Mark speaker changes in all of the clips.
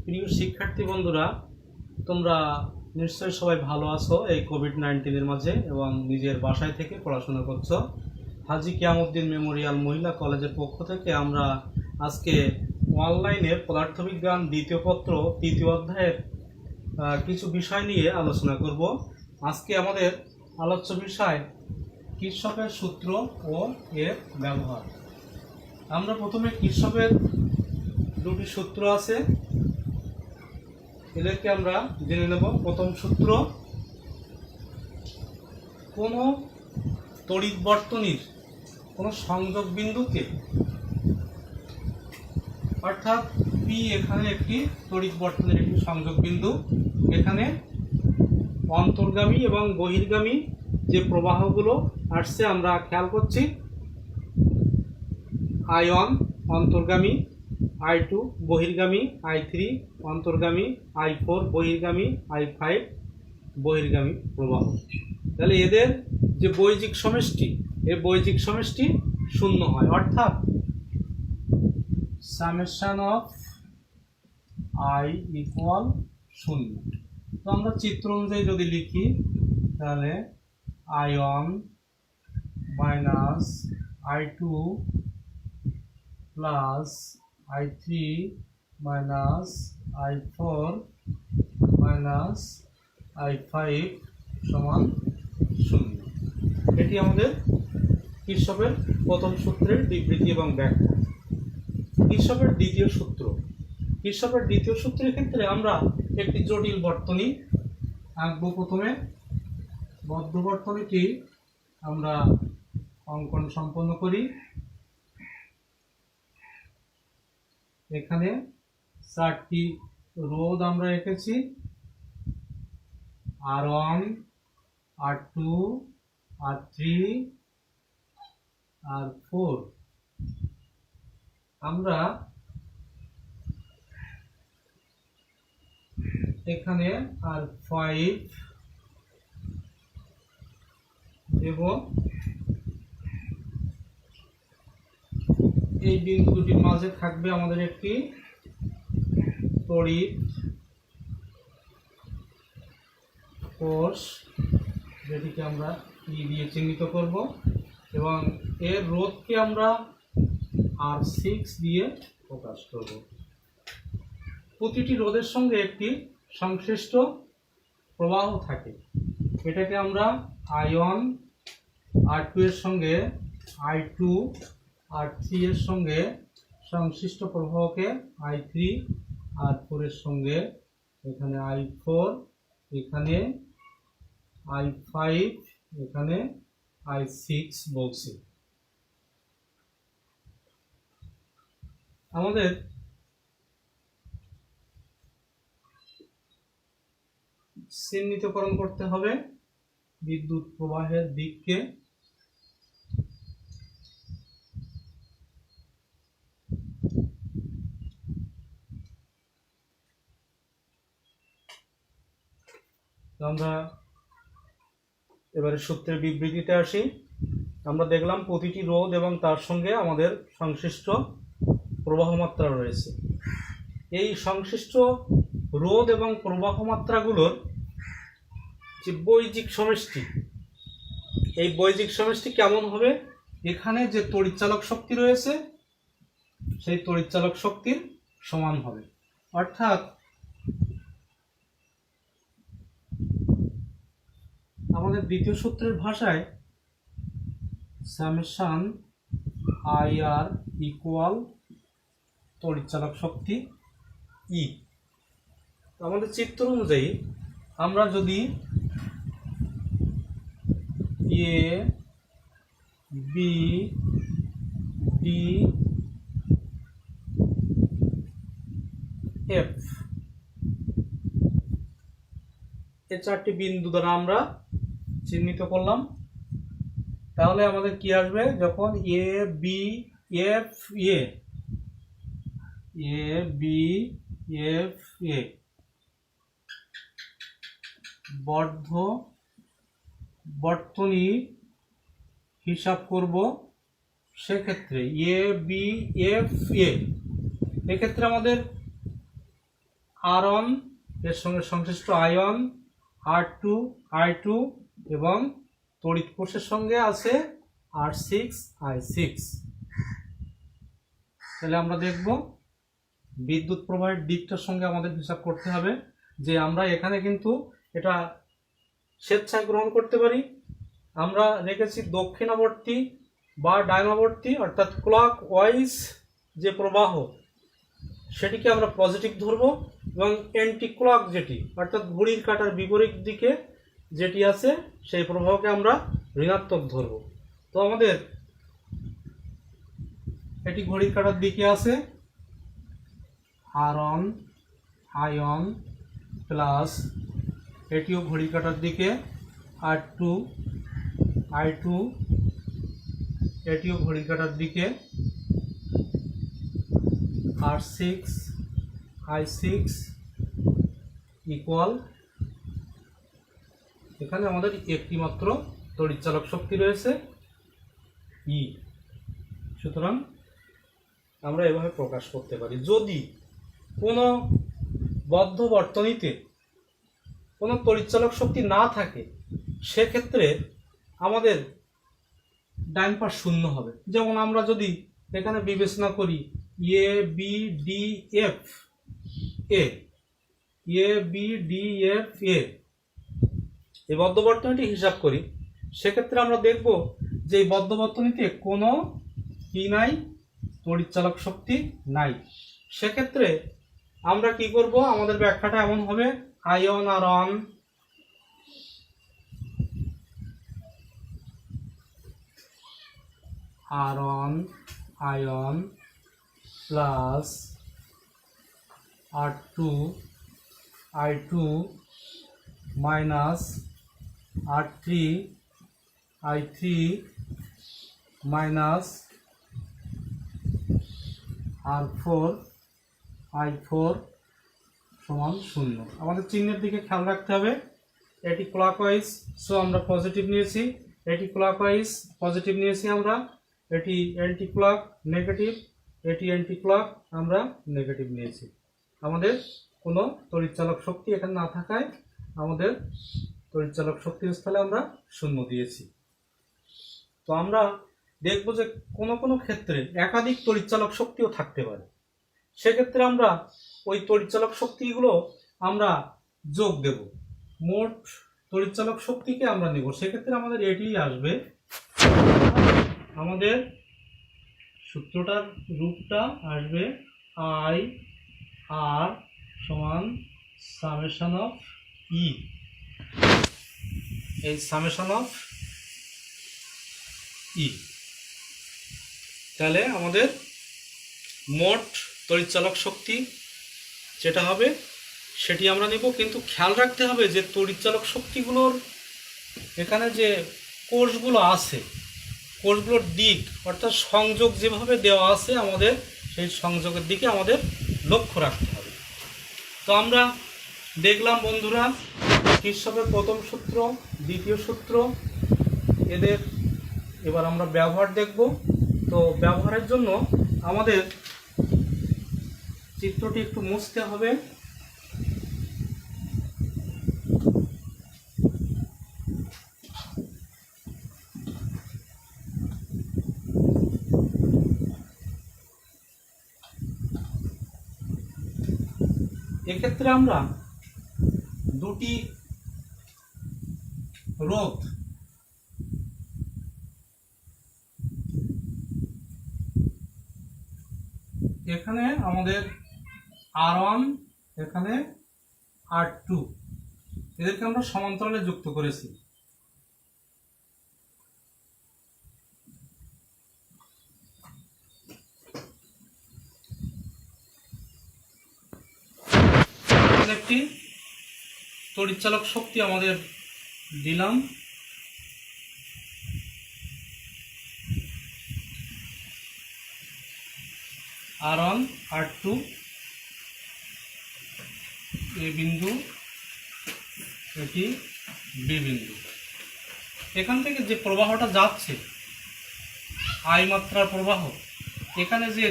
Speaker 1: প্রিয় শিক্ষার্থী বন্ধুরা, তোমরা নিশ্চয়ই সবাই ভালো আছো এই কোভিড-19 মাঝে এবং নিজের বাসায় থেকে পড়াশোনা করছো। হাজী কিয়ামউদ্দিন মেমোরিয়াল মহিলা কলেজের পক্ষ থেকে আমরা আজকে অনলাইনে পদার্থবিজ্ঞান দ্বিতীয় পত্র তৃতীয় অধ্যায়ের কিছু বিষয় নিয়ে আলোচনা করব। আজকে আমাদের আলোচ্য বিষয় কির্শফের সূত্র ও এর ব্যবহার। আমরা প্রথমে কির্শফের দুটি সূত্র আছে, এদেরকে আমরা জেনে নেব। প্রথম সূত্র, কোনো তড়িৎ বর্তনীর কোনো সংযোগ বিন্দুকে, অর্থাৎ পি এখানে একটি তড়িৎ বর্তনীর একটি সংযোগ বিন্দু, এখানে অন্তর্গামী এবং বহির্গামী যে প্রবাহগুলো আসছে আমরা খেয়াল করছি। I1 অন্তর্গামী, I2 বহির্গামী, I3 অন্তর্গামী, I4 বহির্গামী, I5 বহির্গামী প্রবাহ। তাহলে এদের যে বৈজিক সমষ্টি, এই বৈজিক সমষ্টি শূন্য হয়, অর্থাৎ সামেশন অফ I ইকুয়াল শূন্য। তো আমরা চিত্র অনুযায়ী যদি লিখি তাহলে I1 minus I2 plus I3 minus I4 minus I5 সমান শূন্য। এটি আমাদের কির্শফের প্রথম সূত্রের বিবৃতি এবং ব্যাখ্যা। কির্শফের দ্বিতীয় সূত্র, কির্শফের দ্বিতীয় সূত্রের ক্ষেত্রে আমরা একটি জটিল বর্তনী আঁকবো। প্রথমে বদ্ধ বর্তনীটি আমরা অঙ্কন সম্পন্ন করি। এখানে 4টি রোধ আমরা এঁকেছি, R1, R2, R3, R4। আমরা এখানে R5 দেব। এই বিন্দু দুটির মাঝে থাকবে আমাদের একটি তড়িৎ কোষ, যেটিকে আমরা ই দিয়ে চিহ্নিত করব, এবং এর রোধকে আমরা R6 দিয়ে প্রকাশ করব। প্রতিটি রোধের সঙ্গে একটি সংশ্লিষ্ট প্রবাহ থাকে, এটাকে আমরা I1 R2 এর সঙ্গে, I2 R3 এর সঙ্গে সংশ্লিষ্ট প্রবাহকে I3 R4 এর সঙ্গে, এখানে I4, এখানে I5, এখানে I6 বলছি। আমাদের চিহ্নিতকরণ করতে হবে বিদ্যুৎ প্রবাহের দিককে। আমরা এবারে সূত্রের বিবৃতিতে আসি। আমরা দেখলাম প্রতিটি রোধ এবং তার সঙ্গে আমাদের সংশ্লিষ্ট প্রবাহ মাত্রা রয়েছে। এই সংশ্লিষ্ট রোধ এবং প্রবাহ মাত্রাগুলোর যে বৈজিক সমষ্টি, এই বৈজিক সমষ্টি কেমন হবে? এখানে যে তড়িৎচালক শক্তি রয়েছে সেই তড়িৎচালক শক্তির সমান হবে, অর্থাৎ আমাদের দ্বিতীয় সূত্রের ভাষায় সামেশন IR ইকুয়াল তড়িৎচালক শক্তি ই। আমাদের চিত্র অনুযায়ী আমরা যদি এ বি ডি এফ এই 4টি বিন্দু দ্বারা আমরা চিহ্নিত করলাম, তাহলে আমাদের কি আসবে? যখন এ বি এফ এ বদ্ধ বর্তনী হিসাব করব, সেক্ষেত্রে এ বি এফ এক্ষেত্রে আমাদের R1 এর সঙ্গে সংশ্লিষ্ট আয়ন R2 I2 এবং তড়িৎ কোষের সঙ্গে আছে R6 I6। তাহলে আমরা দেখব বিদ্যুৎ প্রবাহের দিকটার সঙ্গে আমাদের হিসাব করতে হবে যে আমরা এখানে কিন্তু এটা স্বেচ্ছায় গ্রহণ করতে পারি। আমরা রেখেছি দক্ষিণাবর্তী বা ডাইনাবর্তী অর্থাৎ ক্লক ওয়াইজ যে প্রবাহ সেটিকে আমরা পজিটিভ ধরব এবং অ্যান্টি ক্লক যেটি অর্থাৎ ঘড়ির কাঁটার বিপরীত দিকে যেটি আছে সেই প্রবাহকে আমরা ঋণাত্মক ধরব। তো আমাদের এটি ঘড়ির কাঁটার দিকে আছে R1 আয়ন প্লাস এটিও ঘড়ির কাঁটার দিকে R2 I2 এটিও ঘড়ির কাঁটার দিকে R6 I6 ইকুয়াল এখানে আমাদের একটি মাত্র তড়িৎচালক শক্তি রয়েছে E। সুতরাং আমরা এভাবে প্রকাশ করতে পারি। যদি কোনো বদ্ধ বর্তনীতে কোনো তড়িৎচালক শক্তি না থাকে সেক্ষেত্রে আমাদের ডান পাশ শূন্য হবে। যেমন আমরা যদি এখানে বিবেচনা করি এ বি ডি এফ এ এই বদ্ধ বর্তনীটি হিসাব করি, সেক্ষেত্রে আমরা দেখব যে এই বদ্ধ বর্তনীতে কোনো কি নাই, তড়িৎচালক শক্তি নাই। সেক্ষেত্রে আমরা কি করব, আমাদের ব্যাখ্যাটা এমন হবে ion R1 ion plus R2 I2 minus R3 I3 minus R4 I4 সমান 0। আমাদের চিহ্নের দিকে খেয়াল রাখতে হবে। এটি ক্লকওয়াইজ, সো আমরা পজিটিভ নিয়েছি। এটি ক্লকওয়াইজ পজিটিভ নিয়েছি আমরা। এটি অ্যান্টি ক্লক নেগেটিভ, এটি অ্যান্টি ক্লক আমরা নেগেটিভ নিয়েছি। আমাদের কোনো তড়িৎচালক শক্তি এখানে না থাকায় আমাদের তড়িৎচালক শক্তির স্থলে আমরা 0 দিয়েছি। তো আমরা দেখব যে কোনো ক্ষেত্রে একাধিক তড়িৎচালক শক্তিও থাকতে পারে। সেক্ষেত্রে আমরা ওই তড়িৎচালক শক্তিগুলো আমরা যোগ দেব, মোট তড়িৎচালক শক্তিকে আমরা নেব। সেক্ষেত্রে আমাদের এটি আসবে, আমাদের সূত্রটার রূপটা আসবে আই আর সমান সামেশন অফ ই। এই সামেশন অফ ই, তাহলে আমাদের মোট তড়িৎচালক শক্তি যেটা হবে সেটি আমরা নেব। কিন্তু খেয়াল রাখতে হবে যে তড়িৎচালক শক্তিগুলোর এখানে যে কোষগুলো আছে, কোষগুলোর দিক অর্থাৎ সংযোগ যেভাবে দেওয়া আছে আমাদের সেই সংযোগের দিকে আমাদের লক্ষ্য রাখতে হবে। তো আমরা দেখলাম বন্ধুরা কির্চফের প্রথম সূত্র, দ্বিতীয় সূত্র, এদের এবার আমরা ব্যবহার দেখব। তো ব্যবহারের জন্য আমাদের চিত্রটি একটু মুছতে হবে। এক্ষেত্রে আমরা দুটি রোধ এখানে আমাদের R1 এখানে R2 এদেরকে আমরা সমান্তরালে যুক্ত করেছি। একটি তড়িৎচালক শক্তি আমাদের দিলাম, R1 R2 এ বিন্দু, এটি বি বিন্দু। এখান থেকে যে প্রবাহটা যাচ্ছে আই মাত্রার প্রবাহ এখানে যে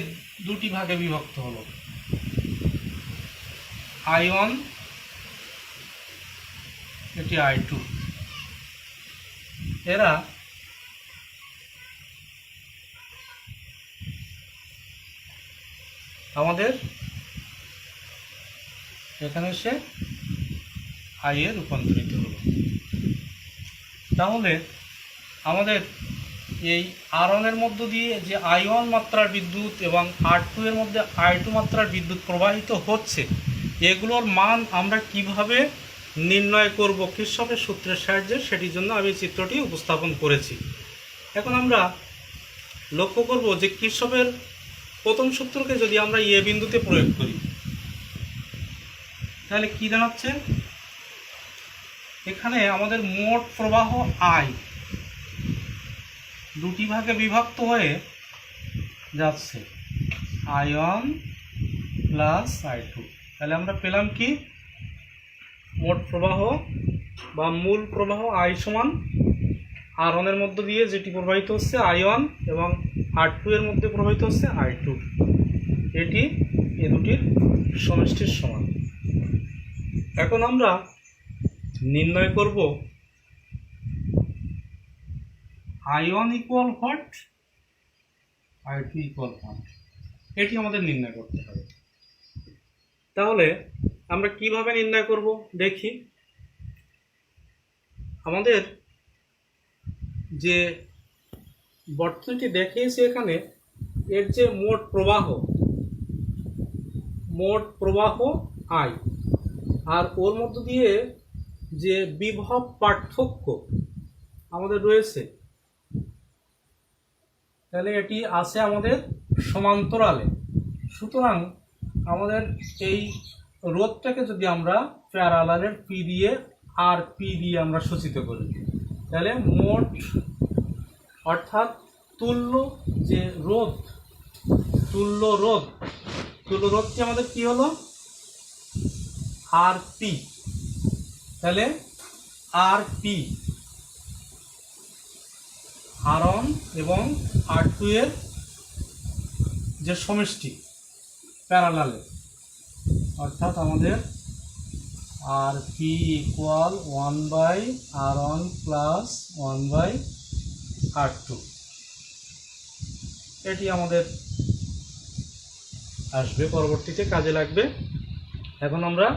Speaker 1: দুটি ভাগে বিভক্ত হলো, I1, এটি I2। এরা আমাদের এখানে এসে I এ রূপান্তরিত হলো। তাহলে আমাদের এই R1 এর মধ্য দিয়ে যে I1 মাত্রার বিদ্যুৎ এবং R2 এর মধ্যে I2 মাত্রার বিদ্যুৎ প্রবাহিত হচ্ছে, এগুলোর মান আমরা কিভাবে নির্ণয় করব কির্চফের সূত্রের সাহায্যে, সেটির জন্য আমি চিত্রটি উপস্থাপন করেছি। এখন আমরা লক্ষ্য করব যে কির্চফের প্রথম সূত্রকে যদি আমরা এ বিন্দুতে প্রয়োগ করি, তাহলে কি দাঁড়াচ্ছে? এখানে আমাদের মোট প্রবাহ I দুটি ভাগে বিভক্ত হয়ে যাচ্ছে, I1 প্লাস I2। তাহলে আমরা পেলাম কি? মোট প্রবাহ বা মূল প্রবাহ I সমান R1 এর মধ্য দিয়ে যেটি প্রবাহিত হচ্ছে I1 এবং R2 এর মধ্যে প্রবাহিত হচ্ছে I2। এটি এ দুটির সমষ্টির সমান। এখন আমরা নির্ণয় করব I1 equal what, I2 equal what, এটি আমাদের নির্ণয় করতে হবে। তাহলে আমরা কিভাবে নির্ণয় করব দেখি। আমাদের যে বর্তনীটি দেখিয়েছি এখানে, এর যে মোট প্রবাহ I, আর ওর মধ্য দিয়ে যে বিভব পার্থক্য আমাদের রয়েছে, তাহলে এটি আছে আমাদের সমান্তরালে। সুতরাং আমাদের এই রোধটাকে যদি আমরা প্যারালালের P দিয়ে আর P দিয়ে আমরা সূচিত করি, তাহলে মোট অর্থাৎ তুল্য যে রোধ, তুল্য রোধটি আমাদের কি হলো? RP। তাহলে RP R1 এবং R2 এর যে সমষ্টি প্যারালালে, অর্থাৎ আমাদের RP equal 1/R1 plus 1/R2, এটি আমাদের আসবে, পরবর্তীতে কাজে লাগবে। এখন আমরা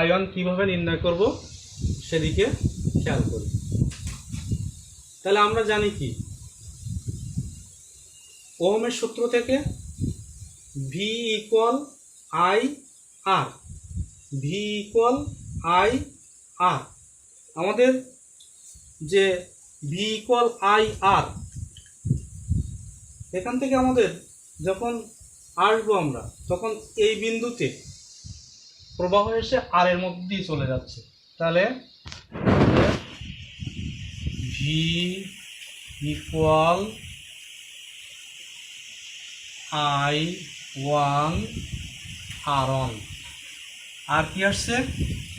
Speaker 1: I1 কিভাবে নির্ণয় করব সেদিকে খেয়াল করি। তাহলে আমরা জানি কি, ওহমের সূত্র থেকে V equal IR, V equal IR। আমাদের যে V ইকুয়াল IR, এখান থেকে আমাদের যখন আসবো আমরা, তখন এই বিন্দুতে প্রবাহ এসে আর এর মধ্যে দিয়ে চলে যাচ্ছে। তাহলে V ইকুয়াল I1 R1, আর কি আসছে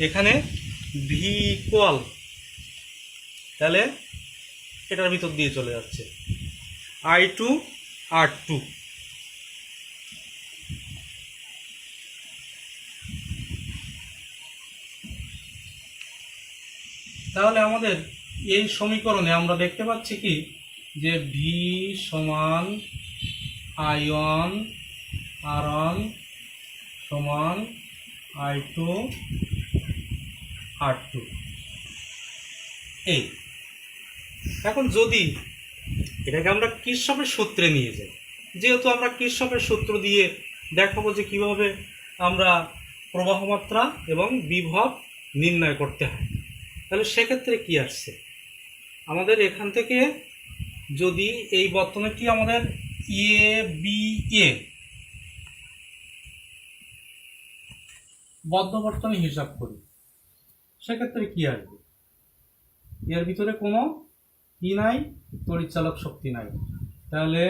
Speaker 1: এখানে? V ইকুয়াল, তাহলে এটার ভিতর দিয়ে চলে যাচ্ছে I2 R2। তাহলে আমাদের এই সমীকরণে আমরা দেখতে পাচ্ছি কি, যে V সমান I1 R1 সমান I2 R2। এই এখন যদি এটাকে আমরা কির্চফের সূত্রে নিয়ে যাই, যেহেতু আমরা কির্চফের সূত্র দিয়ে দেখাবো যে কিভাবে আমরা প্রবাহ মাত্রা এবং বিভব নির্ণয় করতে হয়, তাহলে সেক্ষেত্রে কি আসছে? আমাদের এখান থেকে যদি এই বর্তনীটি আমাদের ABA বদ্ধ বর্তনী হিসাব করি, সেক্ষেত্রে কি আসবে? এর ভিতরে কোনো কি নাই, তড়িৎচালক শক্তি নাই। তাহলে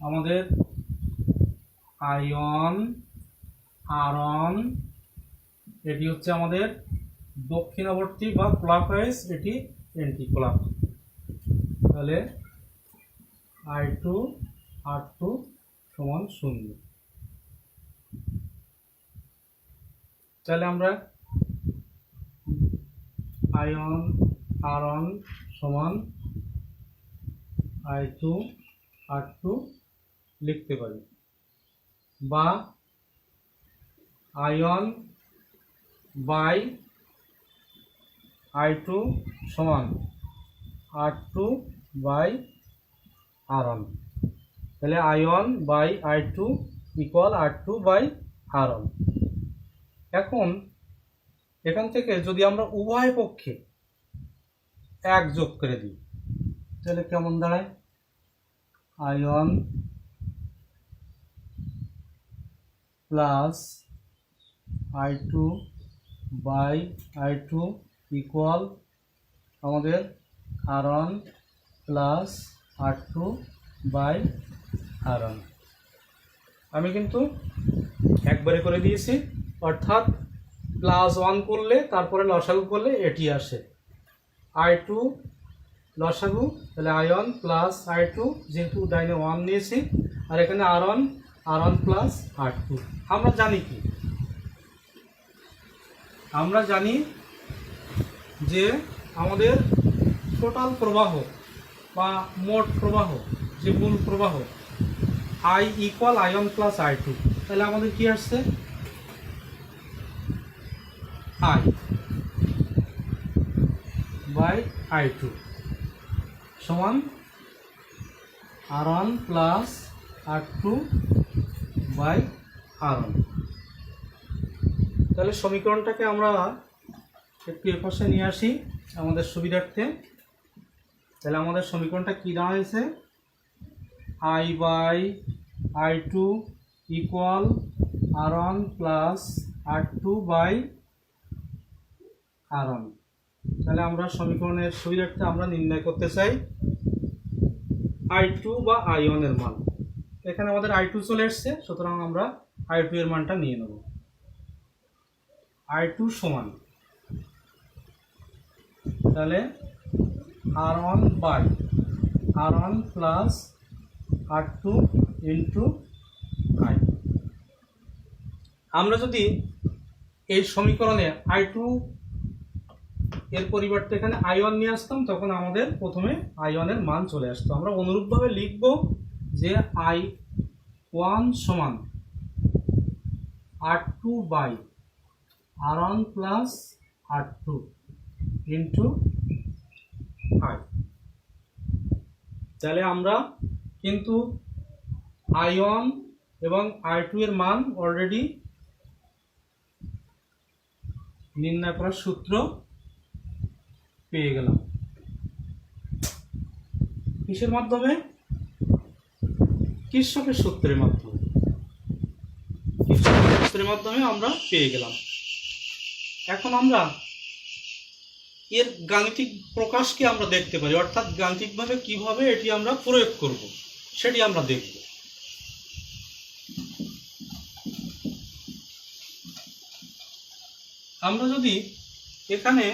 Speaker 1: আমাদের I1 R1, এটি হচ্ছে আমাদের দক্ষিণাবর্তী বা ক্লকওয়াইজ, এটি এন্টি ক্লক। তাহলে I2 R2 সমান 0। তাহলে আমরা আয়ন R1 সমান I2 R2 লিখতে পারি, বা আয়ন বাই I2 সমান R2 বাই R1। তাহলে ion by I2 equal R2 by R1। এখন এখান থেকে যদি আমরা উভয় পক্ষে 1 যোগ করে দিই তাহলে কেমন দাঁড়ায়? Ion plus I2 by I2 equal আমাদের R1 plus R2 by R1। আমি কিন্তু একবারে করে দিয়েছি, অর্থাৎ +1 করলে তারপরে লসাগু করলে এটি আসে I2 লসাগু, তাহলে আয়ন প্লাস I2, যেহেতু ডাইনে 1 নিয়েছি, আর এখানে R1 প্লাস R2। আমরা জানি কি, আমরা জানি যে আমাদের টোটাল প্রবাহ বা মোট প্রবাহ, যে মূল প্রবাহ I equal ion plus I2। তাহলে আমাদের কি আসছে? I বাই I2 সমান R1 plus R2 by R1। তাহলে সমীকরণটাকে আমরা একটু এপাশে নিয়ে আসি আমাদের সুবিধার্থে। তাহলে আমাদের সমীকরণটা কি দাঁড়াইছে? I by I2 equal R1 plus R2 by R1। তাহলে আমরা সমীকরণের সুবিধার্থে আমরা নির্ণয় করতে চাই I2 বা I1 এর মান। এখানে আমাদের I2 চলে এসছে, সুতরাং আমরা I2 এর মানটা নিয়ে নেব। I2 সমান, তাহলে R1 by R1 plus R2 into I। আমরা যদি এই সমীকরণে I2 এর পরিবর্তে এখানে I1 নিয়ে আসতাম, তখন আমাদের প্রথমে I1 এর মান চলে আসতো। আমরা অনুরূপভাবে লিখব যে I1 সমান R2 by R1 plus R2 into I। তাহলে আমরা কিন্তু I1 এবং I2 এর মান অলরেডি নির্ণয় করার সূত্র পেয়ে গেলাম। কিসের মাধ্যমে? কিরশফের সূত্রের মাধ্যমে। কিরশফের সূত্রের মাধ্যমে আমরা পেয়ে গেলাম। এখন আমরা এর গাণিতিক প্রকাশকে আমরা দেখতে পারি, অর্থাৎ গাণিতিকভাবে কিভাবে এটি আমরা প্রয়োগ করব সেটি আমরা দেখব। আমরা যদি এখানে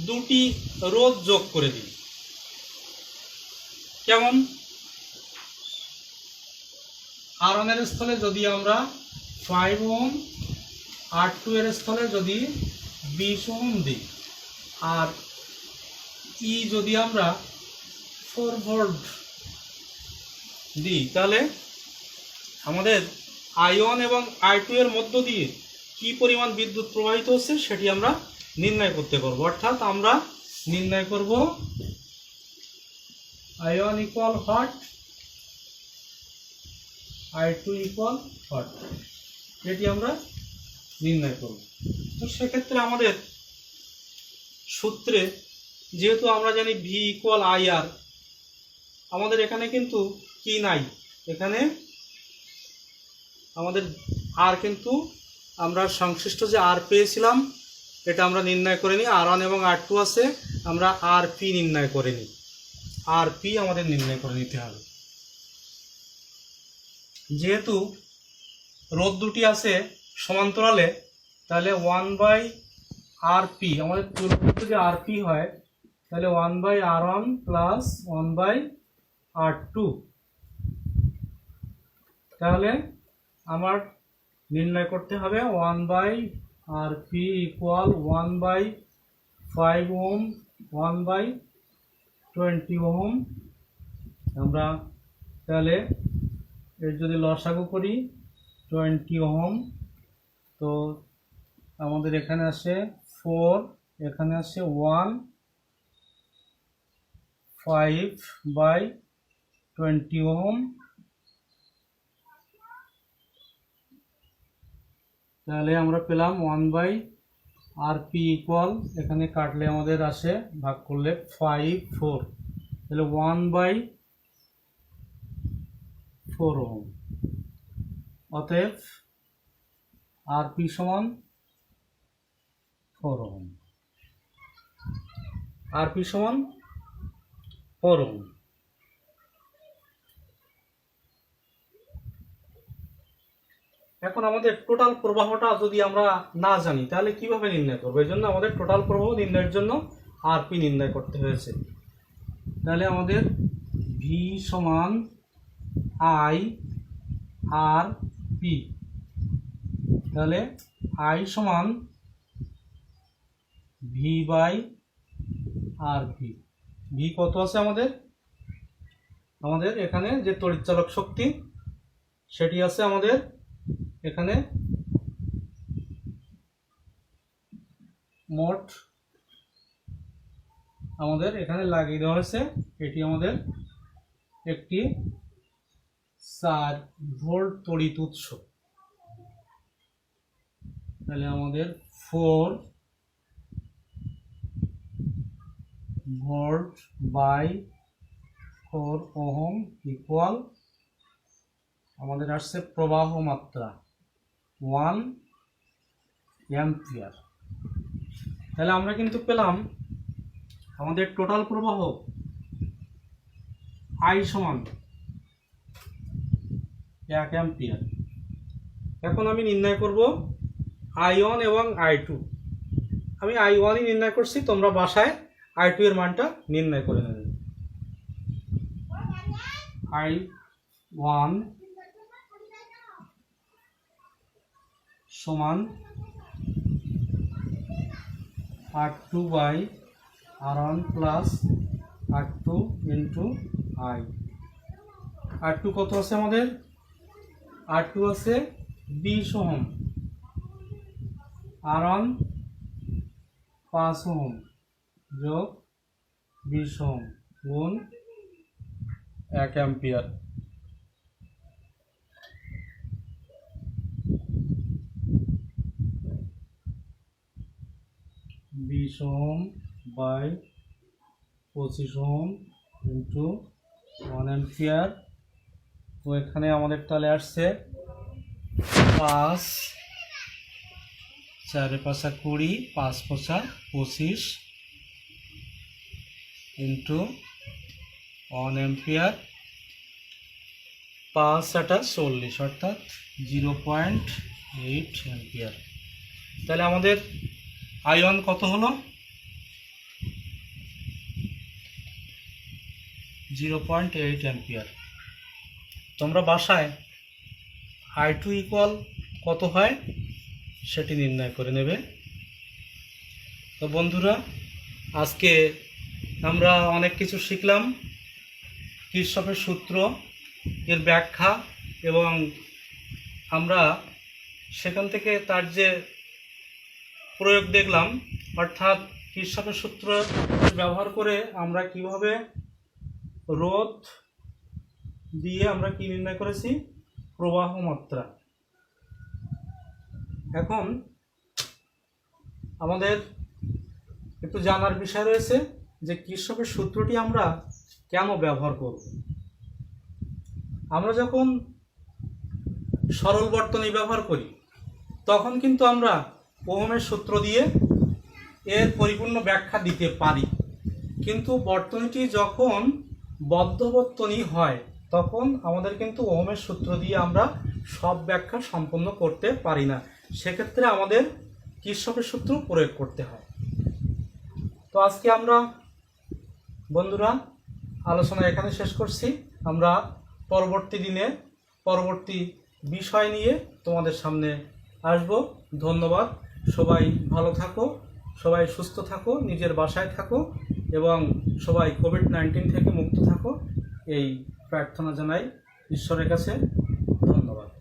Speaker 1: দুটি রোধ যোগ করে দিই, কেমন? R1 এর স্থলে যদি আমরা 5 ওহম, R2 এর স্থলে যদি 20 ওহম দিই, আর ই যদি আমরা 4 ভোল্ট দিই, তাহলে আমাদের I1 এবং I2 এর মধ্য দিয়ে কি পরিমাণ বিদ্যুৎ প্রবাহিত হচ্ছে সেটি আমরা নির্ণয় করতে পারব। অর্থাৎ আমরা নির্ণয় করব I1 equal what, I2 equal what, এটি আমরা নির্ণয় করব। তো সেক্ষেত্রে আমাদের সূত্রে যেহেতু আমরা জানি V ইকুয়াল IR, আমাদের এখানে কিন্তু কি নাই, এখানে আমাদের R কিন্তু আমরা সংশ্লিষ্ট যে R পেয়েছিলাম এটা আমরা নির্ণয় করে নিই। R1 এবং R2 আছে, আমরা RP নির্ণয় করে নিই। RP আমাদের নির্ণয় করে নিতে হবে। যেহেতু রোধ দুটি আছে সমান্তরালে, তাহলে 1/RP আমাদের যদি RP হয় তাহলে 1/R1 প্লাস 1/R2। তাহলে আমার নির্ণয় করতে হবে 1/RP ইকুয়াল 1/5 ওহম 1/20 ওহম। আমরা তাহলে এর যদি লসাগু করি 20 ওহম, তো আমাদের এখানে আসে 4, এখানে আসে 1, 5/20 ওহম। তাহলে আমরা পেলাম 1/RP ইকুয়াল, এখানে কাটলে আমাদের আসে, ভাগ করলে 5, 4, তাহলে 1/4 ওহম। অতএব RP সমান 4 ওহম। RP সমান 4 ওহম। এখন আমাদের টোটাল প্রবাহটা যদি আমরা না জানি তাহলে কিভাবে নির্ণয় করবো? এই জন্য আমাদের টোটাল প্রবাহ নির্ণয়ের জন্য আরপি নির্ণয় করতে হয়েছে। তাহলে আমাদের ভি সমান আই আর পি, তাহলে আই সমান V by R P. V কত আছে আমাদের? আমাদের এখানে যে তড়িৎচালক শক্তি সেটি আছে আমাদের এখানে মোট আমাদের এখানে লাগিয়ে দেওয়া হয়েছে, এটি আমাদের একটি 4 ভোল্ট তড়িৎ উৎস। তাহলে আমাদের 4 ভোল্ট বাই 4 ওহম ইকুয়াল আমাদের আসছে প্রবাহ মাত্রা 1 অ্যাম্পিয়ার। তাহলে আমরা কিন্তু পেলাম আমাদের টোটাল প্রবাহ I সমান 1 অ্যাম্পিয়ার। এখন আমি নির্ণয় করব I1 এবং I2। আমি I1ই নির্ণয় করছি, তোমরা বাসায় I2 এর মানটা নির্ণয় করে নেবে। I1 সমান R2 by R1 plus R2 into I। R2 কত আছে আমাদের? R2 আছে 20 ওহম, R1 5 ওহম যোগ 20 ওহম গুণ 1 অ্যাম্পিয়ার। বিশ ohm by 25 ohm into 1 ampere. তো এখানে আমাদের তাহলে আসছে 5, 4 5 20, 5 5 25 ইন্টু 1 অ্যাম্পিয়ার, 5 40 অর্থাৎ 0.8 অ্যাম্পিয়ার। তাহলে আমাদের I1 কত হলো? 0.8 অ্যাম্পিয়ার। তোমরা বাসায় I2 ইকুয়াল কত হয় সেটি নির্ণয় করে নেবে। তো বন্ধুরা, আজকে আমরা অনেক কিছু শিখলাম, কিরশফের সূত্র এর ব্যাখ্যা, এবং আমরা সেখান থেকে তার যে প্রয়োগ দেখলাম, অর্থাৎ কিরশফের সূত্র ব্যবহার করে আমরা কিভাবে রোধ দিয়ে আমরা কি নির্ণয় করেছি? প্রবাহ মাত্রা। এখন আমাদের একটু জানার বিষয় রয়েছে যে কিরশফের সূত্রটি আমরা কেন ব্যবহার করব। আমরা যখন সরল বর্তনী ব্যবহার করি তখন কিন্তু আমরা ওহমের সূত্র দিয়ে এর পরিপূর্ণ ব্যাখ্যা দিতে পারি, কিন্তু বর্তনীটি যখন বদ্ধ বর্তনী হয় তখন আমাদের কিন্তু ওহমের সূত্র দিয়ে আমরা সব ব্যাখ্যা সম্পন্ন করতে পারি না। সেক্ষেত্রে আমাদের কিরশফের সূত্র প্রয়োগ করতে হয়। তো আজকে আমরা বন্ধুরা আলোচনা এখানে শেষ করছি। আমরা পরবর্তী দিনে পরবর্তী বিষয় নিয়ে তোমাদের সামনে আসব। ধন্যবাদ। সবাই ভালো থাকো, সবাই সুস্থ থাকো, নিজের বাসায় থাকো এবং সবাই কোভিড-19 থেকে মুক্ত থাকো, এই প্রার্থনা জানাই ঈশ্বরের কাছে। ধন্যবাদ।